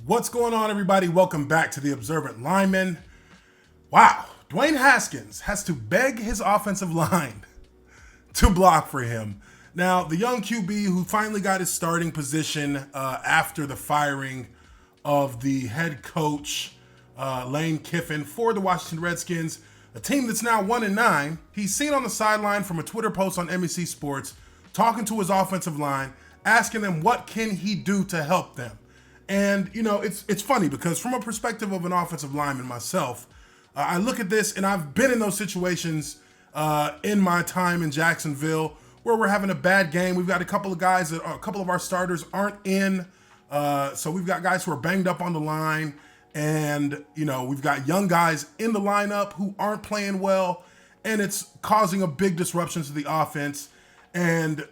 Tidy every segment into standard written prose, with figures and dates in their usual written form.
What's going on, everybody? Welcome back to The Observant Lineman. Wow, Dwayne Haskins has to beg his offensive line to block for him. Now, the young QB who finally got his starting position after the firing of the head coach, Lane Kiffin, for the Washington Redskins, a team that's now 1-9, he's seen on the sideline from a Twitter post on NBC Sports, talking to his offensive line, asking them what can he do to help them. And, you know, it's funny because from a perspective of an offensive lineman myself, I look at this and I've been in those situations in my time in Jacksonville where we're having a bad game. We've got a couple of guys that a couple of our starters aren't in. So we've got guys who are banged up on the line. And, you know, we've got young guys in the lineup who aren't playing well, and it's causing a big disruption to the offense. And,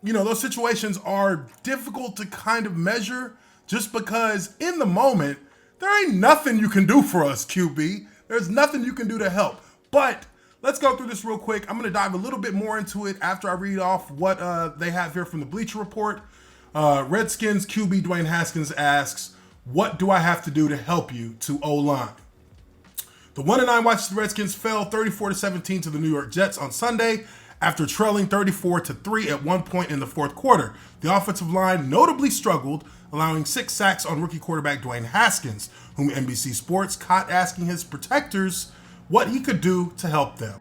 you know, those situations are difficult to kind of measure just because in the moment, there ain't nothing you can do for us, QB. There's nothing you can do to help. But let's go through this real quick. I'm going to dive a little bit more into it after I read off what they have here from the Bleacher Report. Redskins QB Dwayne Haskins asks, "What do I have to do to help you?" to O-line. The 1-9 Washington Redskins fell 34-17 to the New York Jets on Sunday after trailing 34-3 at one point in the fourth quarter. The offensive line notably struggled, allowing 6 sacks on rookie quarterback Dwayne Haskins, whom NBC Sports caught asking his protectors what he could do to help them.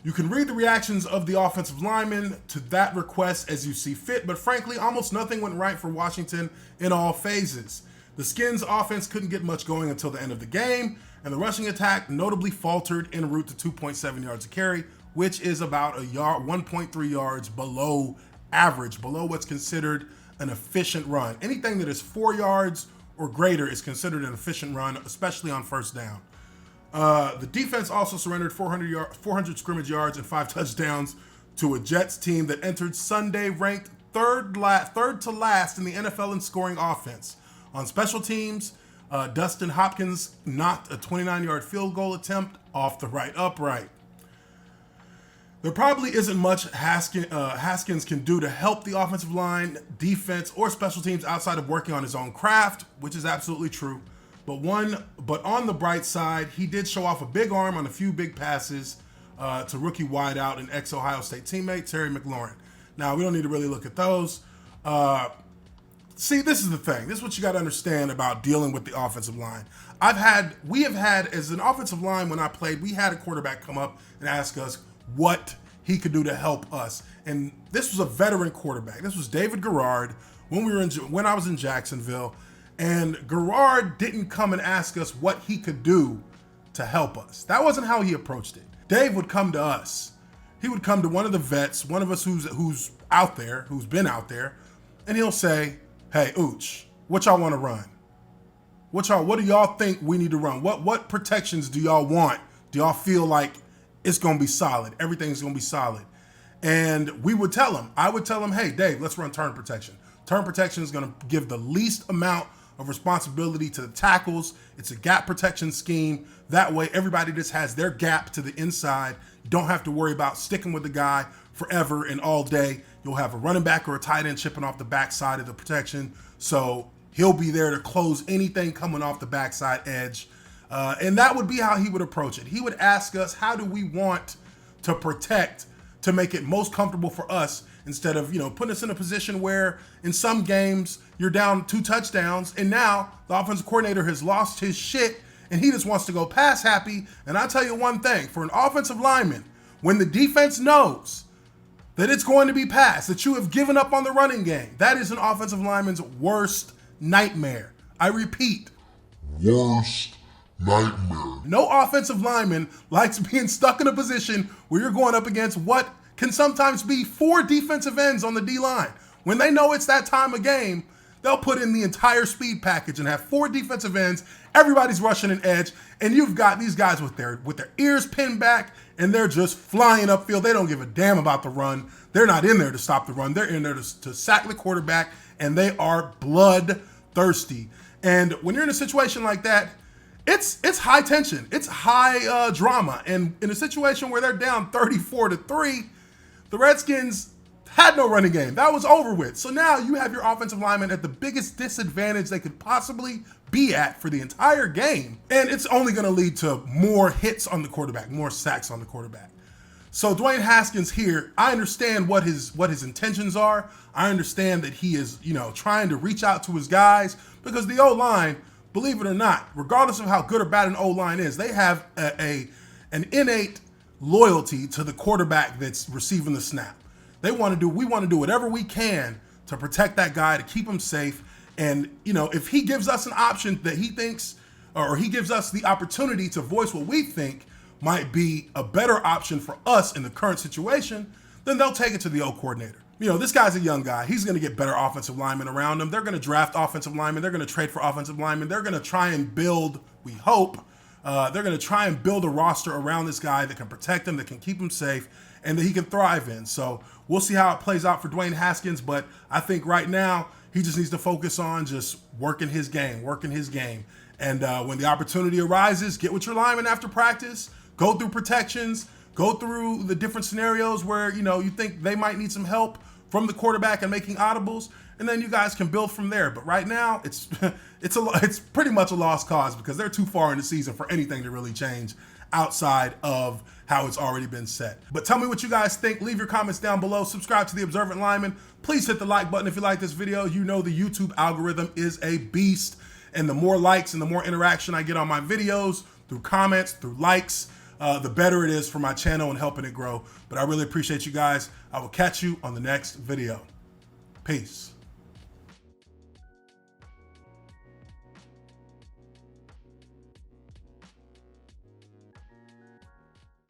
You can read the reactions of the offensive linemen to that request as you see fit, but frankly, almost nothing went right for Washington in all phases. The Skins offense couldn't get much going until the end of the game, and the rushing attack notably faltered en route to 2.7 yards a carry, which is about 1.3 yards below average, below what's considered an efficient run. Anything that is 4 yards or greater is considered an efficient run, especially on first down. The defense also surrendered 400 scrimmage yards and 5 touchdowns to a Jets team that entered Sunday ranked third to last in the NFL in scoring offense. On special teams, Dustin Hopkins knocked a 29-yard field goal attempt off the right upright. There probably isn't much Haskins can do to help the offensive line, defense, or special teams outside of working on his own craft, which is absolutely true. But on the bright side, he did show off a big arm on a few big passes to rookie wideout and ex-Ohio State teammate Terry McLaurin. Now, we don't need to really look at those. See, this is the thing. This is what you got to understand about dealing with the offensive line. We have had, as an offensive line when I played, we had a quarterback come up and ask us what he could do to help us. And this was a veteran quarterback. This was David Garrard when I was in Jacksonville. And Garrard didn't come and ask us what he could do to help us. That wasn't how he approached it. Dave would come to us. He would come to one of the vets, one of us who's out there, who's been out there, and he'll say, "Hey, Uche, what y'all want to run? What do y'all think we need to run? What protections do y'all want? Do y'all feel like it's gonna be solid? Everything's gonna be solid." And we would tell him, I would tell him, "Hey, Dave, let's run turn protection. Turn protection is gonna give the least amount of responsibility to the tackles. It's a gap protection scheme. That way, everybody just has their gap to the inside. You don't have to worry about sticking with the guy forever and all day. You'll have a running back or a tight end chipping off the backside of the protection. So he'll be there to close anything coming off the backside edge." And that would be how he would approach it. He would ask us, how do we want to protect to make it most comfortable for us, instead of, putting us in a position where in some games you're down 2 touchdowns and now the offensive coordinator has lost his shit and he just wants to go pass happy. And I'll tell you one thing, for an offensive lineman, when the defense knows that it's going to be pass, that you have given up on the running game, that is an offensive lineman's worst nightmare. I repeat, worst nightmare. No offensive lineman likes being stuck in a position where you're going up against what can sometimes be 4 defensive ends on the D-line. When they know it's that time of game, they'll put in the entire speed package and have 4 defensive ends. Everybody's rushing an edge, and you've got these guys with their ears pinned back, and they're just flying upfield. They don't give a damn about the run. They're not in there to stop the run. They're in there to sack the quarterback, and they are bloodthirsty. And when you're in a situation like that, it's high tension. It's high drama. And in a situation where they're down 34-3, the Redskins had no running game. That was over with. So now you have your offensive lineman at the biggest disadvantage they could possibly be at for the entire game. And it's only going to lead to more hits on the quarterback, more sacks on the quarterback. So Dwayne Haskins here, I understand what his intentions are. I understand that he is, trying to reach out to his guys, because the O-line, believe it or not, regardless of how good or bad an O-line is, they have an innate loyalty to the quarterback that's receiving the snap. We want to do whatever we can to protect that guy, to keep him safe. And, if he gives us an option that he thinks, or he gives us the opportunity to voice what we think might be a better option for us in the current situation, then they'll take it to the O coordinator. This guy's a young guy. He's going to get better offensive linemen around him. They're going to draft offensive linemen. They're going to trade for offensive linemen. They're going to try and build, we hope, they're going to try and build a roster around this guy that can protect him, that can keep him safe, and that he can thrive in. So we'll see how it plays out for Dwayne Haskins, but I think right now he just needs to focus on just working his game. And when the opportunity arises, get with your linemen after practice, go through protections, go through the different scenarios where, you think they might need some help from the quarterback and making audibles, and then you guys can build from there. But right now, it's pretty much a lost cause, because they're too far in the season for anything to really change outside of how it's already been set. But tell me what you guys think. Leave your comments down below. Subscribe to The Observant Lineman. Please hit the like button if you like this video. The YouTube algorithm is a beast, and the more likes and the more interaction I get on my videos, through comments, through likes, the better it is for my channel and helping it grow. But I really appreciate you guys. I will catch you on the next video. Peace.